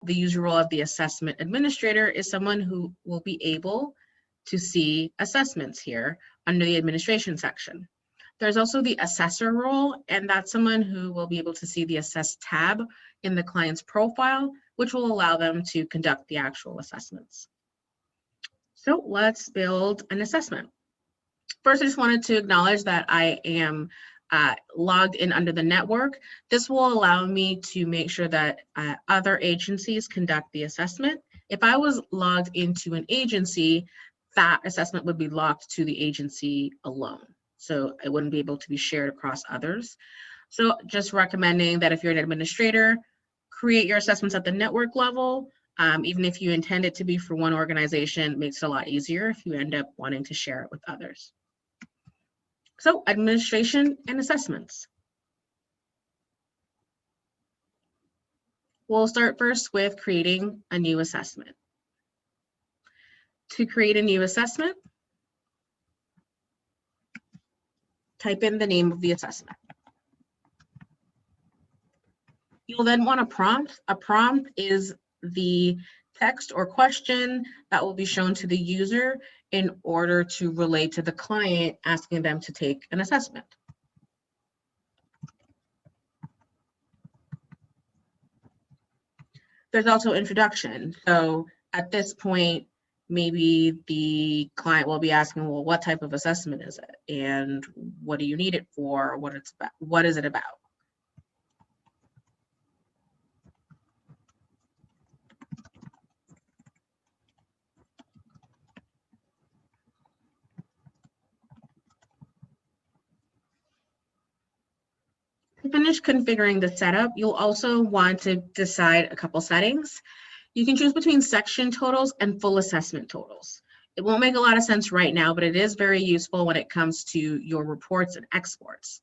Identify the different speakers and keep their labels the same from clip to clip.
Speaker 1: the usual role of the assessment administrator is someone who will be able to see assessments here under the administration section. There's also the assessor role, and that's someone who will be able to see the assess tab in the client's profile, which will allow them to conduct the actual assessments. So let's build an assessment. First, I just wanted to acknowledge that I am logged in under the network. This will allow me to make sure that other agencies conduct the assessment. If I was logged into an agency, that assessment would be locked to the agency alone. So it wouldn't be able to be shared across others. So just recommending that if you're an administrator, create your assessments at the network level. Even if you intend it to be for one organization, it makes it a lot easier if you end up wanting to share it with others. So administration and assessments. We'll start first with creating a new assessment. To create a new assessment, type in the name of the assessment. You'll then want a prompt. A prompt is the text or question that will be shown to the user in order to relate to the client asking them to take an assessment. There's also introduction. So at this point, maybe the client will be asking, well, what type of assessment is it? And what do you need it for? What is it about? To finish configuring the setup, you'll also want to decide a couple settings. You can choose between section totals and full assessment totals. It won't make a lot of sense right now, but it is very useful when it comes to your reports and exports.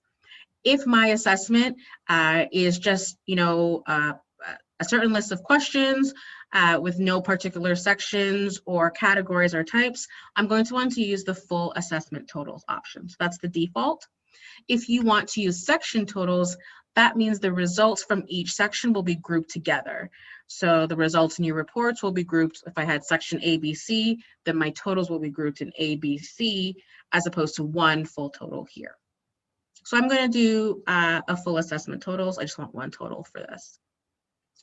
Speaker 1: If my assessment is just, a certain list of questions with no particular sections or categories or types, I'm going to want to use the full assessment totals option. So that's the default. If you want to use section totals, that means the results from each section will be grouped together. So the results in your reports will be grouped. If I had section ABC, then my totals will be grouped in ABC as opposed to one full total here. So I'm going to do a full assessment totals. I just want one total for this.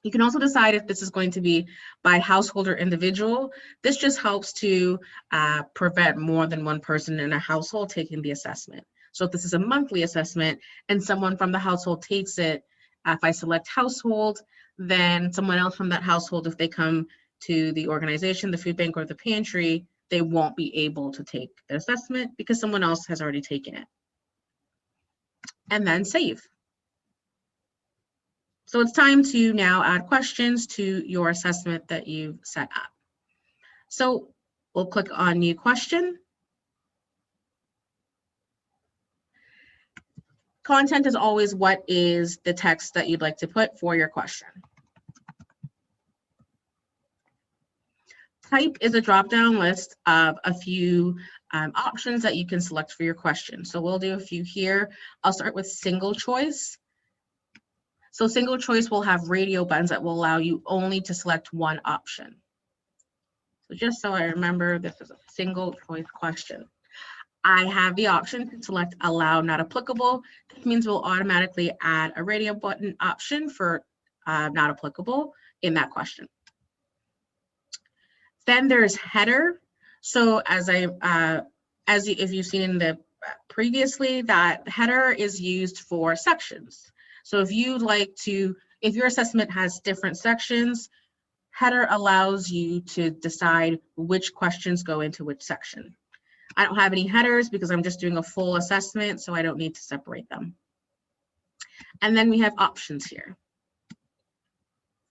Speaker 1: You can also decide if this is going to be by household or individual. This just helps to prevent more than one person in a household taking the assessment. So if this is a monthly assessment and someone from the household takes it, if I select household, then someone else from that household, if they come to the organization, the food bank or the pantry, they won't be able to take the assessment because someone else has already taken it. And then save. So it's time to now add questions to your assessment that you've set up. So we'll click on New Question. Content is always what is the text that you'd like to put for your question. Type is a drop-down list of a few options that you can select for your question. So we'll do a few here. I'll start with single choice. So single choice will have radio buttons that will allow you only to select one option. So just so I remember, this is a single choice question. I have the option to select allow not applicable. This means we'll automatically add a radio button option for not applicable in that question. Then there's header. So if you've seen in the previously, that header is used for sections. So if your assessment has different sections, header allows you to decide which questions go into which section. I don't have any headers because I'm just doing a full assessment, so I don't need to separate them. And then we have options here.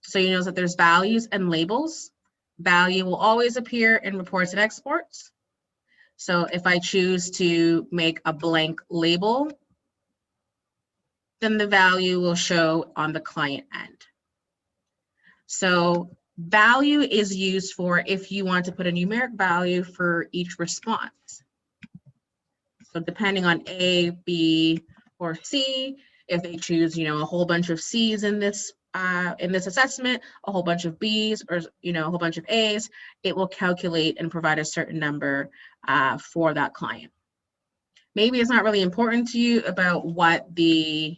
Speaker 1: So you know that there's values and labels. Value will always appear in reports and exports. So if I choose to make a blank label, then the value will show on the client end. So value is used for if you want to put a numeric value for each response. So depending on A, B, or C, if they choose, a whole bunch of C's in this in this assessment, a whole bunch of Bs or a whole bunch of As, it will calculate and provide a certain number for that client. Maybe it's not really important to you about what that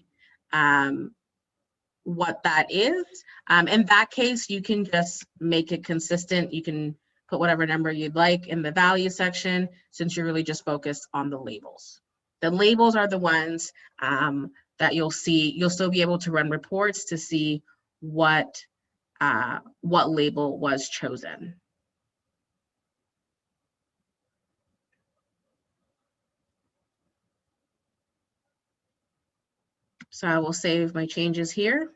Speaker 1: is. In that case, you can just make it consistent. You can put whatever number you'd like in the value section, since you're really just focused on the labels. The labels are the ones that you'll see. You'll still be able to run reports to see what label was chosen. So I will save my changes here.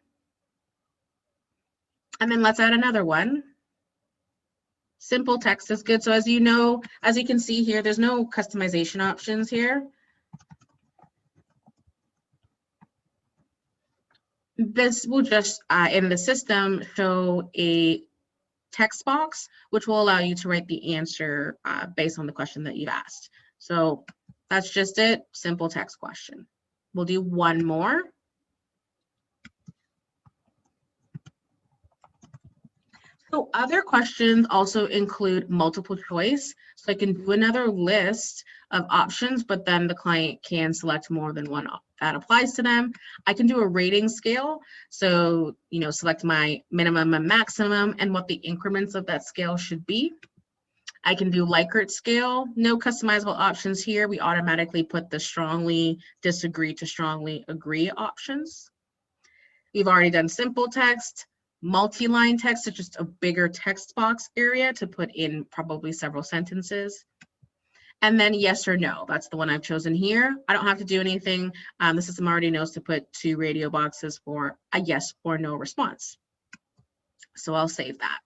Speaker 1: And then let's add another one. Simple text is good. So as you can see here, there's no customization options here. This will just, in the system, show a text box, which will allow you to write the answer based on the question that you've asked. So that's just it, simple text question. We'll do one more. So other questions also include multiple choice. So I can do another list of options, but then the client can select more than one that applies to them. I can do a rating scale. So, select my minimum and maximum and what the increments of that scale should be. I can do Likert scale, no customizable options here. We automatically put the strongly disagree to strongly agree options. We've already done simple text. Multi-line text is just a bigger text box area to put in probably several sentences. And then yes or no, that's the one I've chosen here. I don't have to do anything. The system already knows to put 2 radio boxes for a yes or no response. So I'll save that.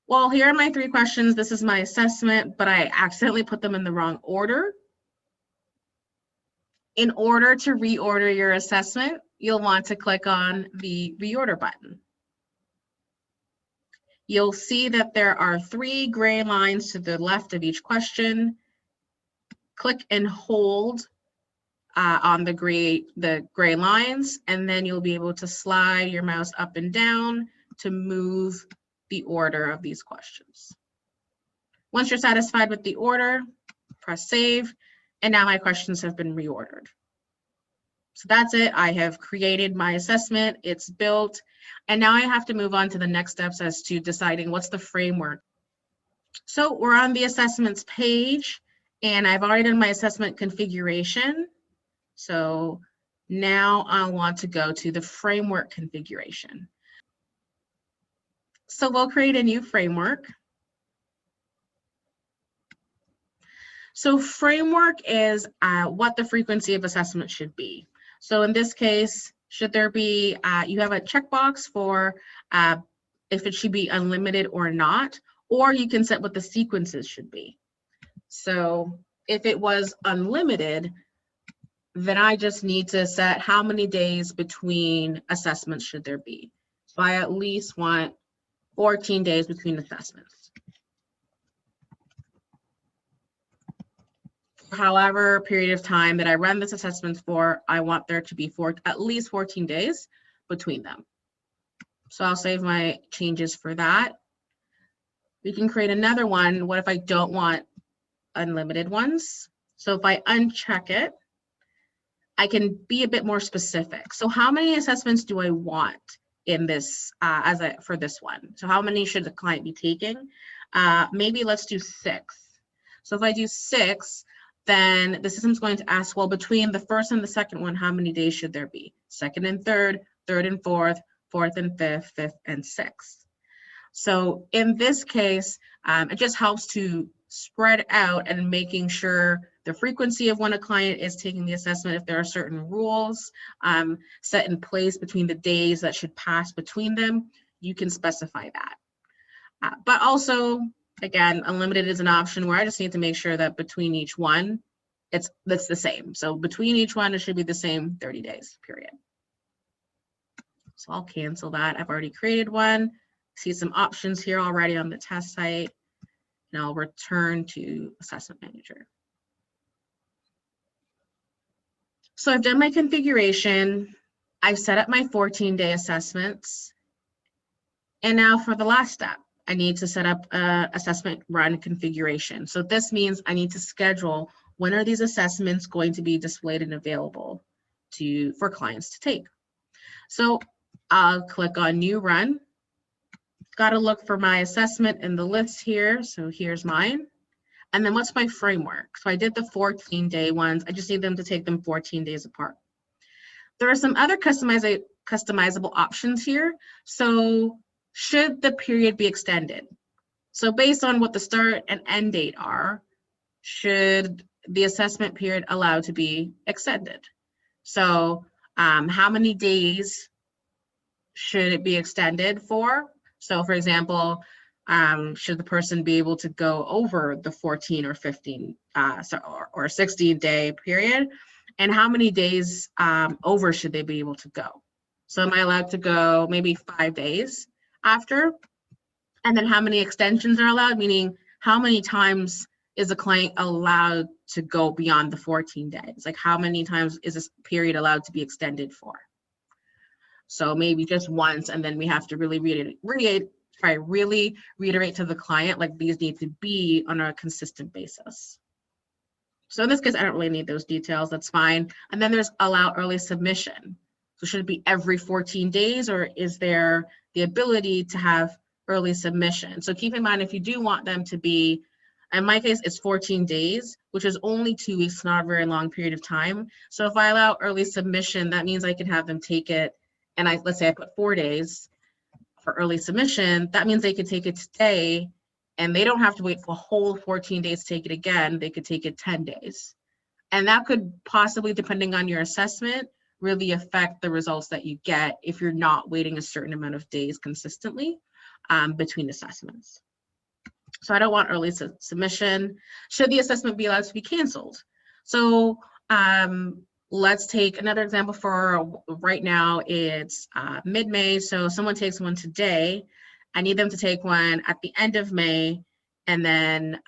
Speaker 1: Well, here are my 3 questions. This is my assessment, but I accidentally put them in the wrong order. In order to reorder your assessment, you'll want to click on the reorder button. You'll see that there are 3 gray lines to the left of each question. Click and hold on the gray lines, and then you'll be able to slide your mouse up and down to move the order of these questions. Once you're satisfied with the order, press save, and now my questions have been reordered. So that's it. I have created my assessment. It's built. And now I have to move on to the next steps as to deciding what's the framework. So we're on the assessments page, and I've already done my assessment configuration. So now I want to go to the framework configuration. So we'll create a new framework. So framework is what the frequency of assessment should be. So in this case, should there be, you have a checkbox for if it should be unlimited or not, or you can set what the sequences should be. So if it was unlimited, then I just need to set how many days between assessments should there be. So I at least want 14 days between assessments. However period of time that I run this assessment for, I want there to be at least 14 days between them. So I'll save my changes for that. We can create another one. What if I don't want unlimited ones? So if I uncheck it, I can be a bit more specific. So how many assessments do I want in this for this one? So how many should the client be taking? Maybe let's do 6. So if I do 6, then the system's going to ask, well, between the first and the second one, how many days should there be? Second and third, third and fourth, fourth and fifth, fifth and sixth. So in this case, it just helps to spread out and making sure the frequency of when a client is taking the assessment, if there are certain rules set in place between the days that should pass between them, you can specify that. But also, again, unlimited is an option where I just need to make sure that between each one, that's the same. So between each one, it should be the same 30 days, period. So I'll cancel that. I've already created one. See some options here already on the test site. And I'll return to Assessment Manager. So I've done my configuration. I've set up my 14-day assessments. And now for the last step, I need to set up a assessment run configuration. So this means I need to schedule when are these assessments going to be displayed and available for clients to take. So I'll click on new run. Got to look for my assessment in the list here. So here's mine. And then what's my framework? So I did the 14-day ones. I just need them to take them 14 days apart. There are some other customizable options here. So should the period be extended? So based on what the start and end date are, should the assessment period allow to be extended? So how many days should it be extended for? So for example, should the person be able to go over the 14 or 15 or 16-day period? And how many days over should they be able to go? So am I allowed to go maybe 5 days after? And then how many extensions are allowed, meaning how many times is a client allowed to go beyond the 14 days? Like how many times is this period allowed to be extended for? So maybe just once, and then we have to really reiterate to the client, like these need to be on a consistent basis. So in this case, I don't really need those details, that's fine. And then there's allow early submission. So should it be every 14 days or is there the ability to have early submission? So keep in mind, if you do want them to be, in my case, it's 14 days, which is only 2 weeks, not a very long period of time. So if I allow early submission, that means I can have them take it, and let's say I put 4 days for early submission, that means they could take it today and they don't have to wait for a whole 14 days to take it again. They could take it 10 days. And that could possibly, depending on your assessment, really affect the results that you get if you're not waiting a certain amount of days consistently between assessments. So I don't want early submission. Should the assessment be allowed to be canceled? So let's take another example for right now. It's mid-May. So someone takes one today. I need them to take one at the end of May and then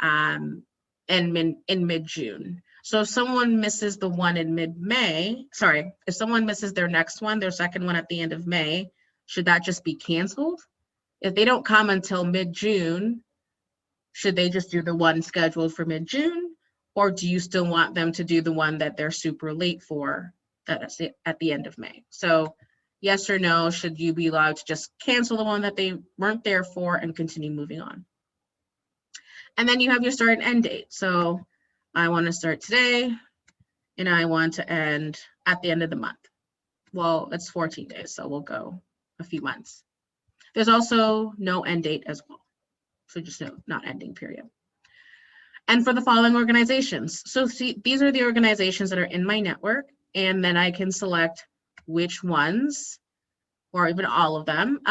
Speaker 1: in mid-June. So if someone misses the one in mid-May, if someone misses their next one, their second one at the end of May, should that just be canceled? If they don't come until mid-June, should they just do the one scheduled for mid-June? Or do you still want them to do the one that they're super late for that's at the end of May? So yes or no, should you be allowed to just cancel the one that they weren't there for and continue moving on? And then you have your start and end date. So I want to start today and I want to end at the end of the month. Well, it's 14 days, so we'll go a few months. There's also no end date as well. So just no, not ending period. And for the following organizations. So see, these are the organizations that are in my network, and then I can select which ones, or even all of them,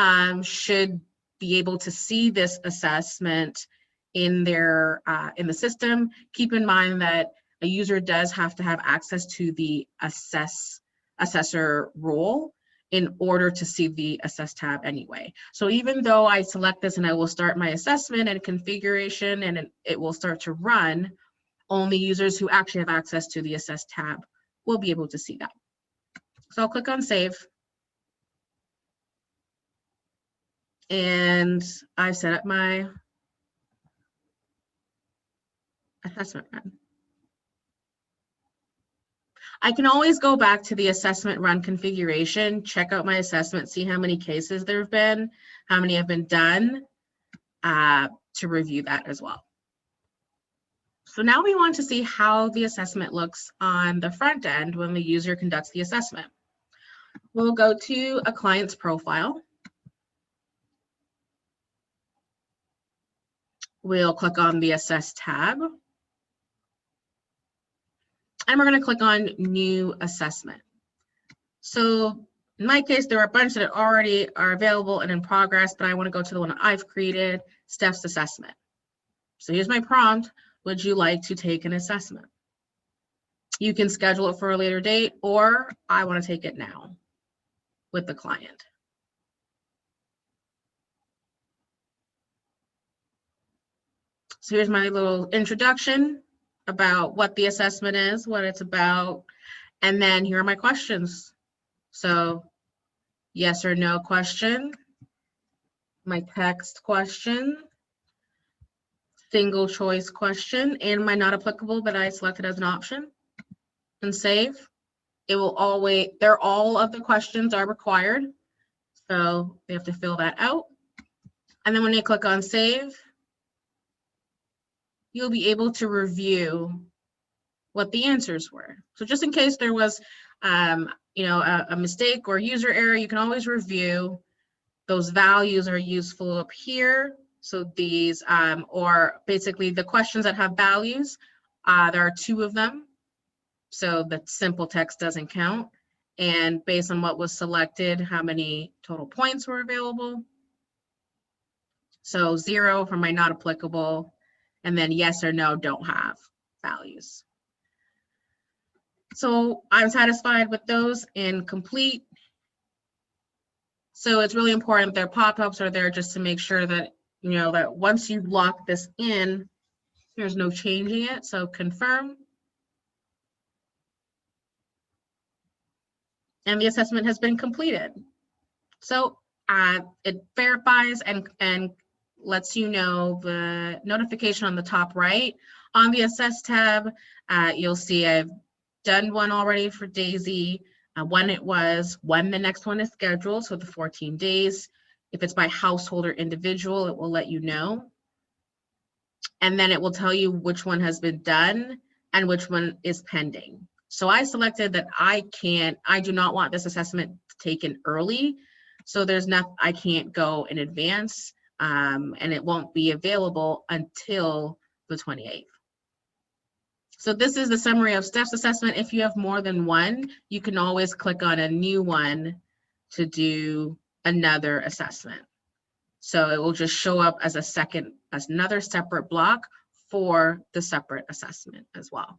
Speaker 1: should be able to see this assessment in their in the system. Keep in mind that a user does have to have access to the assessor role in order to see the assess tab anyway. So even though I select this and I will start my assessment and configuration and it will start to run, only users who actually have access to the assess tab will be able to see that. So I'll click on save. And I've set up my assessment run. I can always go back to the assessment run configuration, check out my assessment, see how many cases there have been, how many have been done, to review that as well. So now we want to see how the assessment looks on the front end when the user conducts the assessment. We'll go to a client's profile. We'll click on the Assess tab. And we're going to click on New Assessment. So in my case, there are a bunch that already are available and in progress, but I want to go to the one I've created, Steph's Assessment. So here's my prompt. Would you like to take an assessment? You can schedule it for a later date, or I want to take it now with the client. So here's my little introduction about what the assessment is, what it's about, and then here are my questions. So yes or no question, my text question, single choice question, and my not applicable that I selected as an option, and save. It will always, all of the questions are required, so they have to fill that out. And then when you click on save, you'll be able to review what the answers were. So just in case there was a mistake or user error, you can always review. Those values are useful up here. So these, or basically the questions that have values, there are 2 of them. So the simple text doesn't count. And based on what was selected, how many total points were available. So 0 for my not applicable, and then yes or no don't have values. So I'm satisfied with those and complete. So it's really important their pop-ups are there just to make sure that, that once you lock this in, there's no changing it. So confirm. And the assessment has been completed. So it verifies and lets you know the notification on the top right. On the Assess tab, you'll see I've done one already for Daisy, when it was, when the next one is scheduled, so the 14 days. If it's by household or individual, it will let you know. And then it will tell you which one has been done and which one is pending. So I selected that I do not want this assessment taken early. So I can't go in advance, and it won't be available until the 28th. So this is the summary of STEPS assessment. If you have more than one, you can always click on a new one to do another assessment. So it will just show up as another separate block for the separate assessment as well.